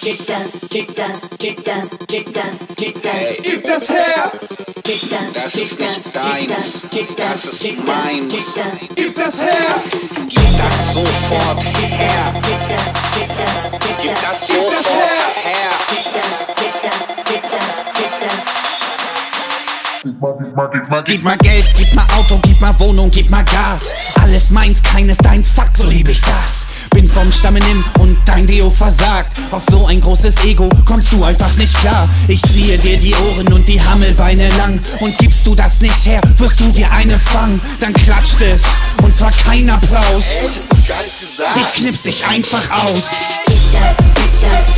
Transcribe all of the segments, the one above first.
gib das, gib das, gib das, gib das, gib das, Hey. gib das her. Gib das, Das gib ist das, nicht gib deins, das, gib das, das ist gib meins. das, gib das her. Gib das sofort her. Gib das, gib das, Gib das gib das sofort her. her. Gib das, gib das, gib das, gib das. Gib mal Geld, gib mal Auto, gib mal Wohnung, gib mal Gas. Alles meins, keines deins, fuck, so lieb ich das. Bin vom Stamme nimm und dein Deo versagt. Auf so ein großes Ego kommst du einfach nicht klar. Ich ziehe dir die Ohren und die Hammelbeine lang. Und gibst du das nicht her, wirst du dir eine fangen. Dann klatscht es, und zwar kein Applaus. Ich knips dich einfach aus. Gib das,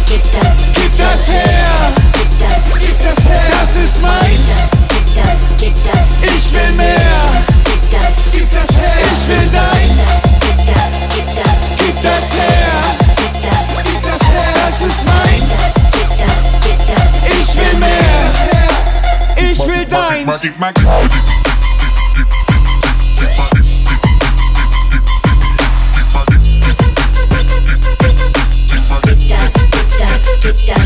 gib das, Gib das her, gib das, gib das her, das ist meins. gib das, gib das, Ich will mehr, gib das, gib das her, ich will deins. gib das, gib das, Gib das her, gib das, gib das her, das ist meins. gib das, gib das. Ich will mehr, ich will deins. Gib das, gib das, gib das,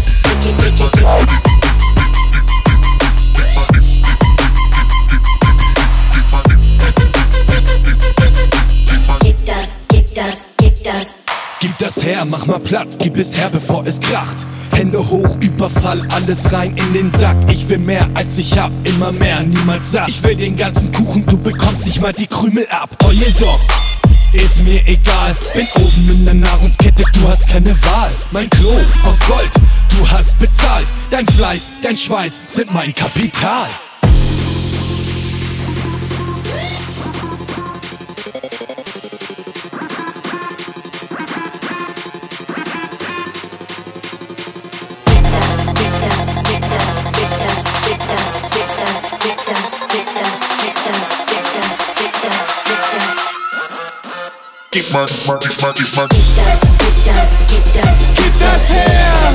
gib das, gib das, gib das. Gib das her, mach mal Platz, gib es her, bevor es kracht. Hände hoch, Überfall, alles rein in den Sack. Ich will mehr als ich hab, immer mehr, niemals satt. Ich will den ganzen Kuchen, du bekommst nicht mal die Krümel ab. Heul doch, ist mir egal. Bin oben in der Nahrungskette, du hast keine Wahl. Mein Klo aus Gold, du hast bezahlt. Dein Fleiß, dein Schweiß sind mein Kapital. Gib das her,